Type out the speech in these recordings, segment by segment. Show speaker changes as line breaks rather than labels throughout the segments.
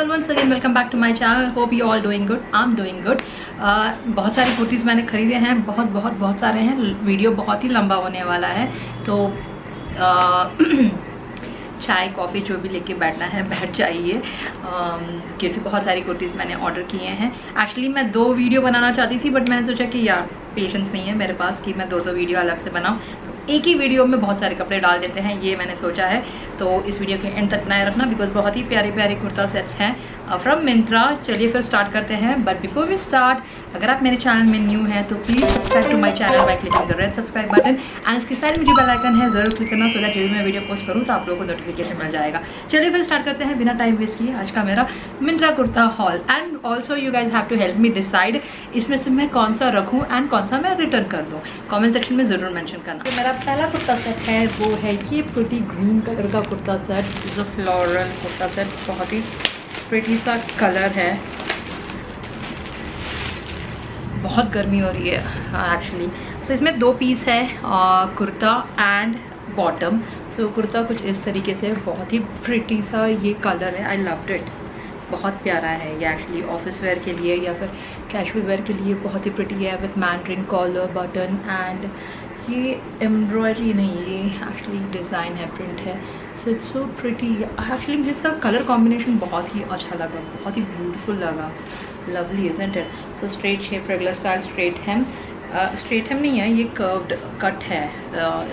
All, once again welcome back to my channel. Hope you all doing good. I am doing good. बहुत सारी कुर्तीज़ मैंने खरीदे हैं, बहुत सारे हैं। वीडियो बहुत ही लंबा होने वाला है, तो चाय कॉफ़ी जो भी लेके बैठना है बैठ जाइए, क्योंकि बहुत सारी कुर्तीज़ मैंने ऑर्डर किए हैं। एक्चुअली मैं 2 वीडियो बनाना चाहती थी, बट मैंने सोचा कि यार पेशेंस नहीं है मेरे पास कि मैं 2 वीडियो अलग से बनाऊँ, तो एक ही वीडियो में बहुत सारे कपड़े डाल देते हैं, ये मैंने सोचा है। तो इस वीडियो के एंड तक बनाए रखना, बिकॉज बहुत ही प्यारे प्यारे कुर्ता सेट्स हैं फ्रॉम मिंत्रा। चलिए फिर स्टार्ट करते हैं। बट बिफोर वी स्टार्ट, अगर आप मेरे चैनल में न्यू हैं तो please subscribe to my channel by clicking the red subscribe button, and उसकी साइड में जो बेल आइकन है ज़रूर क्लिक करना, सो दैट जब भी मैं वीडियो पोस्ट करूँ तो आप लोगों को नोटिफिकेशन मिल जाएगा। चलिए फिर स्टार्ट करते हैं बिना टाइम वेस्ट किए आज का मेरा Myntra kurta haul. And also you guys have to help me decide इसमें से मैं कौन सा रखूँ एंड कौन सा मैं रिटर्न कर दूँ। कॉमेंट सेक्शन में ज़रूर मैंशन करना। तो मेरा पहला कुर्ता सेट है वो है ये प्रिटी ग्रीन कलर का kurta set. Is a floral kurta set, बहुत ही प्रिटी सा कलर है। बहुत गर्मी हो रही है एक्चुअली। सो इसमें 2 पीस है, कुर्ता एंड बॉटम। सो कुर्ता कुछ इस तरीके से, बहुत ही प्रिटी सा ये कलर है। आई लव्ड इट, बहुत प्यारा है ये एक्चुअली ऑफिस वेयर के लिए या फिर कैजुअल वेयर के लिए बहुत ही प्रिटी है, with mandarin collar button. And ये एम्ब्रॉयडरी नहीं, ये एक्चुअली डिज़ाइन है, प्रिंट है। So it's so pretty. Actually मुझे इसका कलर कॉम्बिनेशन बहुत ही अच्छा लगा, बहुत ही ब्यूटीफुल लगा। Lovely isn't it. So straight shape, regular style straight hem. Straight hem नहीं है, ये कर्व्ड कट है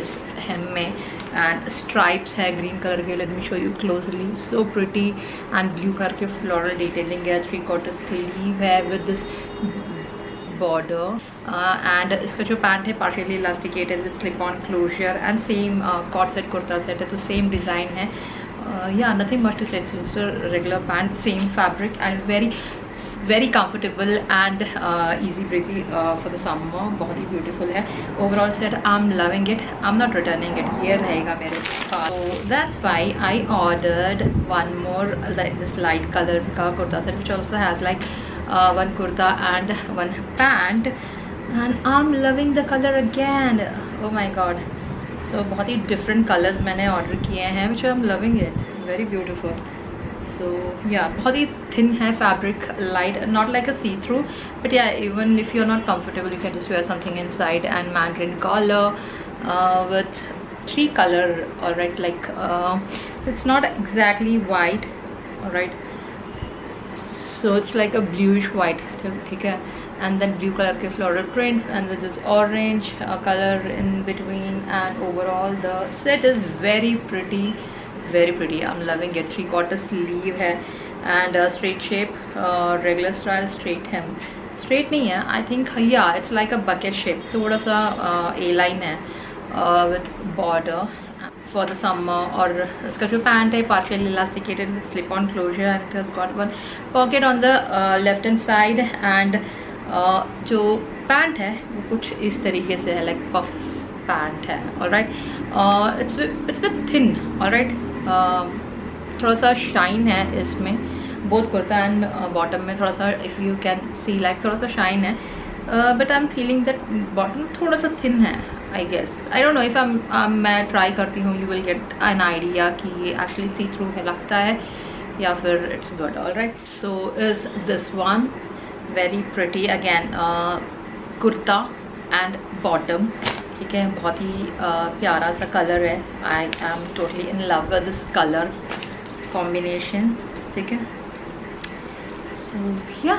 इस हेम में, एंड स्ट्राइप्स है ग्रीन कलर के। Let me show you closely. So pretty and blue colour के फ्लोरल डिटेलिंग है। 3/4 स्लीव है विद दिस बॉर्डर, एंड इसका जो पैंट है partially elasticated with slip on closure, and same cot set kurta set है, तो same design है। या nothing much to say, regular pant, same fabric, and very comfortable and easy breezy for the summer। बहुत ही beautiful है overall set. I am loving it, I am not returning it, ये रहेगा मेरे पास। so that's why I ordered one more like this light color का kurta set, which also has like one kurta and one pant, and I'm loving the color again। oh my god। so बहुत ही different colors मैंने order किए हैं, which I'm loving it, very beautiful। so yeah, बहुत ही thin है fabric, light, not like a see-through, but yeah, even if you're not comfortable you can just wear something inside। and mandarin collar with 3 color, all right, like so it's not exactly white, all right, so it's like a bluish white, ठीक है, and then blue color के floral print, and with this orange color in between, and overall the set is very pretty, very pretty। I'm loving it। 3/4 sleeve है, and straight shape, regular style straight hem। straight नहीं है, I think, yeah, it's like a bucket shape, थोड़ा सा A line है with border for the summer। और इसका जो pant है partially elasticated with slip on closure, and it has got one pocket on the left hand side, and जो pant है वो कुछ इस तरीके से है, like puff पैंट है, alright. It's with thin, alright. थोड़ा सा शाइन है इसमें, बोथ कुर्ता एंड बॉटम में थोड़ा सा, if you can see like थोड़ा सा शाइन है, but I am feeling that bottom थोड़ा सा थिन है, I guess. I don't know if मैं ट्राई करती हूँ, you will get an idea कि ये एक्चुअली सी थ्रू है लगता है या फिर it's good, alright. So is this one very pretty again, kurta and bottom, ठीक है, बहुत ही प्यारा सा कलर है। I am totally in love with this colour combination, ठीक है। सो या,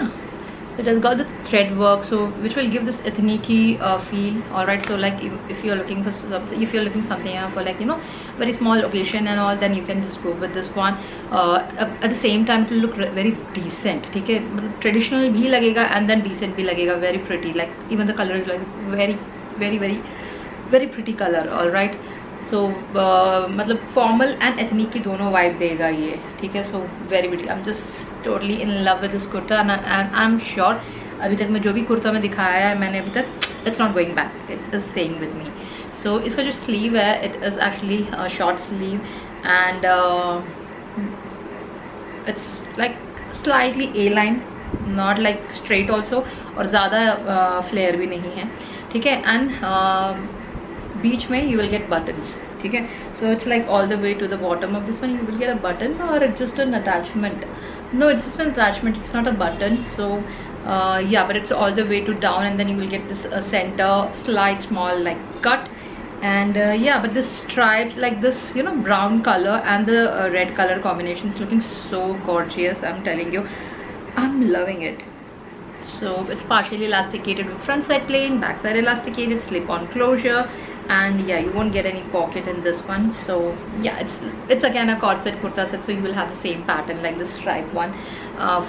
so it has got the thread work, so which will give this ethnic feel, all right। so like if you're looking for if you're looking something for like, you know, very small occasion and all, then you can just go with this one। at the same time it will look very decent, ठीक है, मतलब traditional भी लगेगा and then decent भी लगेगा, very pretty, like even the color is like very very very very pretty color, all right। so मतलब formal and ethnic की दोनों vibe देगा ये, ठीक है। so very pretty, I'm just totally in love with this kurta, and I'm sure अभी तक मैं जो भी कुर्ता में दिखाया है मैंने अभी तक, it's not going back, it is staying with me। so इसका जो sleeve है, it is actually a short sleeve, and it's like slightly A-line, not like straight also, और ज़्यादा flare भी नहीं है, ठीक है। and बीच में you will get buttons, ठीक है। so it's like all the way to the bottom of this one you will get a button, or it's just an attachment No, it's just an attachment, it's not a button. So yeah, but it's all the way to down, and then you will get this center slight small like cut. And yeah, but this stripes like this, you know, brown color and the red color combination is looking so gorgeous. I'm telling you, I'm loving it. So it's partially elasticated with front side plain, back side elasticated, slip-on closure, and yeah, you won't get any pocket in this one. So yeah, it's again a cord set kurta set, so you will have the same pattern like the stripe one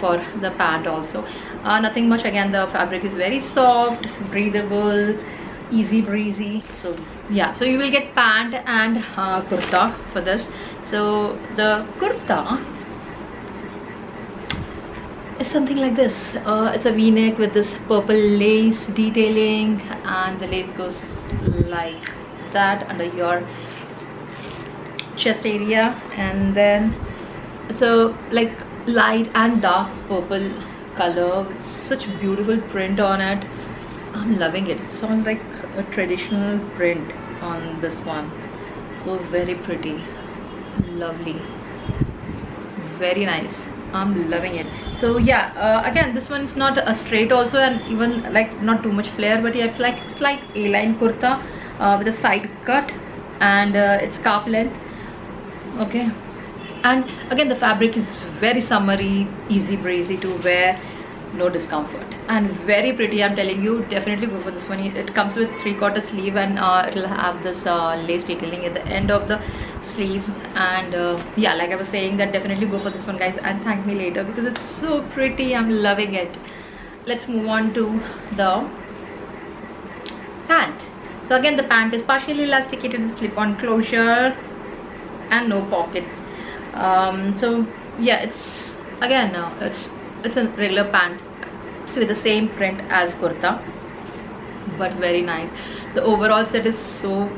for the pant also. Nothing much. Again, the fabric is very soft, breathable, easy breezy. So yeah, so you will get pant and kurta for this. So the kurta is something like this. It's a v-neck with this purple lace detailing, and the lace goes like that under your chest area, and then it's a like light and dark purple color with such beautiful print on it. I'm loving it. It sounds like a traditional print on this one. So very pretty, lovely, very nice. I'm loving it. So yeah, again, this one is not a straight also, and even like not too much flare, but yeah, it's like slight A-line kurta with a side cut, and it's calf length. Okay, and again the fabric is very summery, easy breezy to wear, no discomfort, and very pretty. I'm telling you, definitely go for this one. It comes with 3/4 sleeve, and it'll have this lace detailing at the end of the sleeve. And yeah, like I was saying, that definitely go for this one, guys, and thank me later because it's so pretty. I'm loving it. Let's move on to the pant. So again, the pant is partially elasticated with slip-on closure and no pockets. So yeah, it's again it's a regular pant with the same print as kurta, but very nice. The overall set is so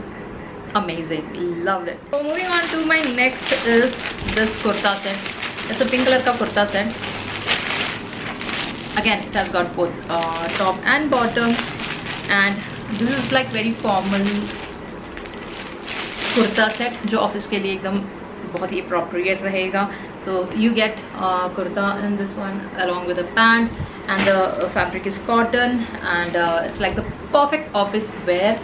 amazing, loved it. So moving on to my next is this kurta set. It's a pink color ka kurta set. Again, it has got both top and bottom, and this is like very formal kurta set जो office के लिए एकदम बहुत ही appropriate रहेगा. So you get kurta in this one along with a pant, and the fabric is cotton, and it's like the perfect office wear,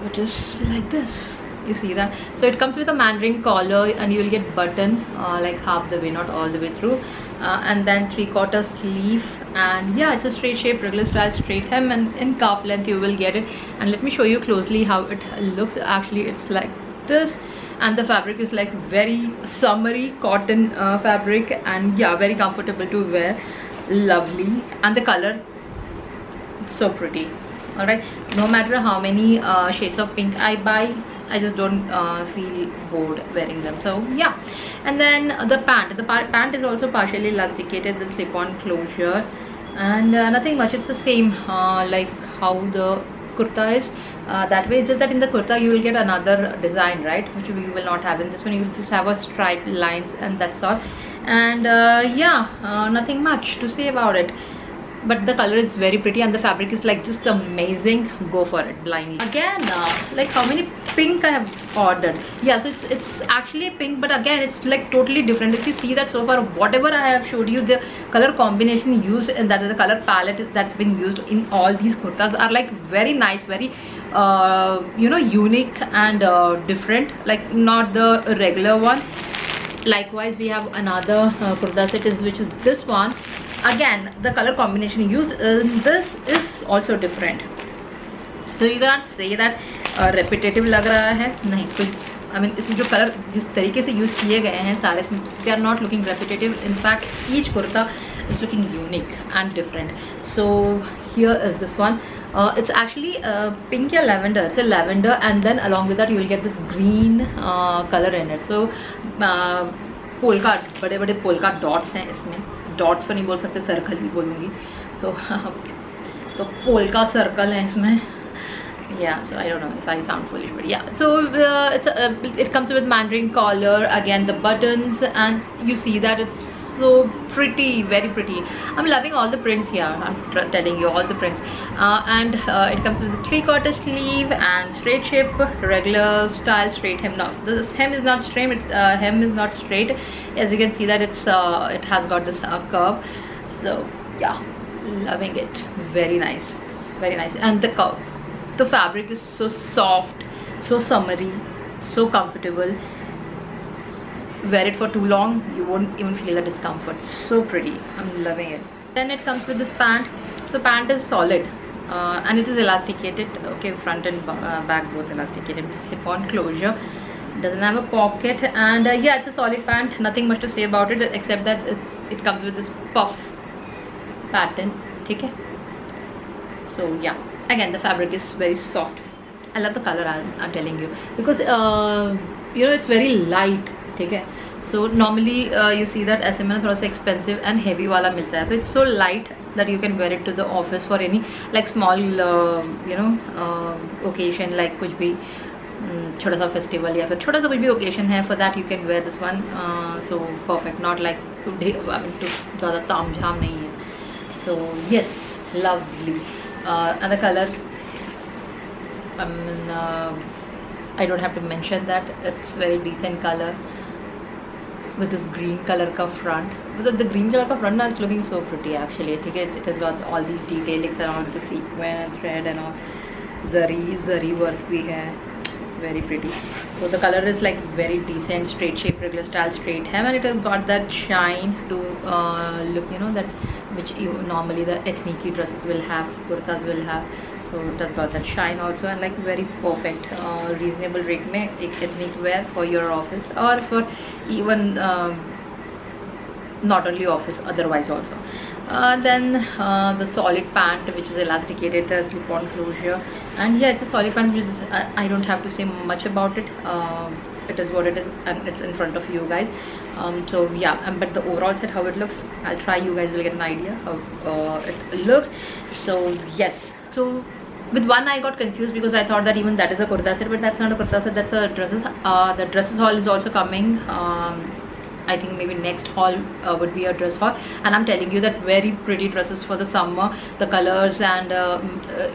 which is like this. You see that? So it comes with a mandarin collar, and you will get button like half the way, not all the way through, and then 3/4 sleeve, and yeah, it's a straight shape, regular style straight hem, and in calf length you will get it. And let me show you closely how it looks. Actually, it's like this, and the fabric is like very summery cotton fabric, and yeah, very comfortable to wear, lovely, and the color, it's so pretty. All right, no matter how many shades of pink I buy, I just don't feel bored wearing them. So yeah, and then the pant is also partially elasticated with slip-on closure, and nothing much. It's the same like how the kurta is. That way, it's just that in the kurta you will get another design, right, which you will not have in this one. You will just have a striped lines, and that's all. And yeah, nothing much to say about it, but the color is very pretty, and the fabric is like just amazing. Go for it blindly. Again, like how many pink I have ordered. Yeah, so it's actually pink, but again it's like totally different. If you see that so far, whatever I have showed you, the color combination used, and that is the color palette that's been used in all these kurtas, are like very nice, very you know, unique and different, like not the regular one. Likewise, we have another kurta set which is this one. Again, the color combination used in this is also different, so you cannot say that repetitive लग रहा है. नहीं, I mean, इसमें जो color जिस तरीके से use किए गए हैं सारे, they are not looking repetitive. In fact, each kurta is looking unique and different. So here is this one. It's actually pink या lavender. It's a lavender, and then along with that you will get this green color in it. So polka, बड़े बड़े polka dots हैं इसमें. Dots तो नहीं बोल सकते, circle ही बोलूँगी. तो polka circle है इसमें. Yeah, so I don't know if I sound foolish, but yeah. So it comes with mandarin collar. Again, the buttons, and you see that it's so pretty, very pretty. I'm loving all the prints here. I'm telling you, all the prints. And it comes with a 3/4 sleeve and straight shape, regular style straight hem. Now this hem is not straight. It's hem is not straight. As you can see that it's it has got this curve. So yeah, loving it. Very nice, very nice. And the fabric is so soft, so summery, so comfortable. Wear it for too long, you won't even feel the discomfort. So pretty. I'm loving it. Then it comes with this pant. So pant is solid and it is elasticated. Okay, front and back both elasticated with slip-on closure. Doesn't have a pocket, and yeah, it's a solid pant. Nothing much to say about it except that it comes with this puff pattern. Okay, so yeah, again the fabric is very soft. I love the color. I'm telling you, because you know, it's very light. ठीक है, so normally you see that ऐसे में ना थोड़ा सा expensive and heavy वाला मिलता है, तो it's so light that you can wear it to the office for any like small you know occasion, like कुछ भी छोटा सा festival या फिर छोटा सा कुछ भी occasion है, for that you can wear this one. So perfect, not like today, I mean to ज़्यादा ताम झाम नहीं है. So yes, lovely. And the color, I mean I don't have to mention that it's very decent color with this green color ka front. With the green color ka front now, it's looking so pretty actually. It has got all these detailings around the sequin and thread and all. Zari work bhi hai. Very pretty. So the color is like very decent, straight shape, regular style straight hem, and it has got that shine to look, you know, that which normally the ethnic dresses will have, kurtas will have. So it has got that shine also, and like very perfect, reasonable rate mein ek ethnic wear for your office, or for even not only office, otherwise also. Then the solid pant, which is elasticated, the slip-on closure, and yeah, it's a solid pant. Which is, I don't have to say much about it. It is what it is, and it's in front of you guys. So yeah, but the overall set, how it looks, I'll try. You guys will get an idea how it looks. So yes, so with one I got confused because I thought that even that is a kurta set, but that's not a kurta set, that's a dresses. The dresses haul is also coming. I think maybe next haul would be a dress haul, and I'm telling you that very pretty dresses for the summer, the colors, and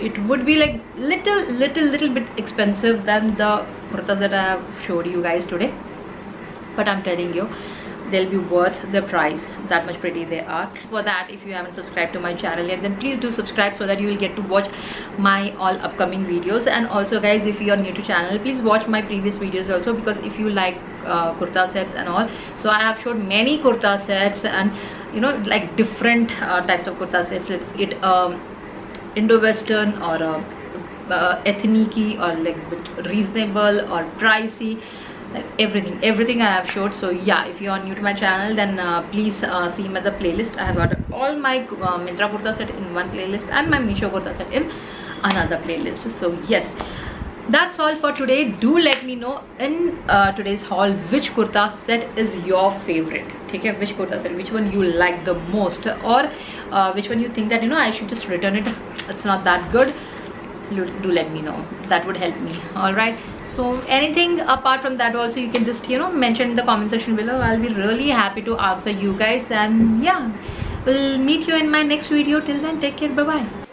it would be like little bit expensive than the kurtas that I have showed you guys today, but I'm telling you they'll be worth the price. That much pretty they are. For that, if you haven't subscribed to my channel yet, then please do subscribe so that you will get to watch my all upcoming videos. And also guys, if you are new to channel, please watch my previous videos also, because if you like kurta sets and all, so I have showed many kurta sets, and you know, like different types of kurta sets. Let's get Indo-Western or ethnic or like bit reasonable or pricey, like everything I have showed. So yeah, if you are new to my channel, then please see my the playlist. I have got all my Myntra kurta set in one playlist and my Meesho kurta set in another playlist. So yes, that's all for today. Do let me know in today's haul which kurta set is your favorite. Okay, which kurta set, which one you like the most, or which one you think that, you know, I should just return it, it's not that good. Do let me know, that would help me. All right, so anything apart from that also, you can just, you know, mention in the comment section below. I'll be really happy to answer you guys. And yeah, we'll meet you in my next video. Till then, take care, bye bye.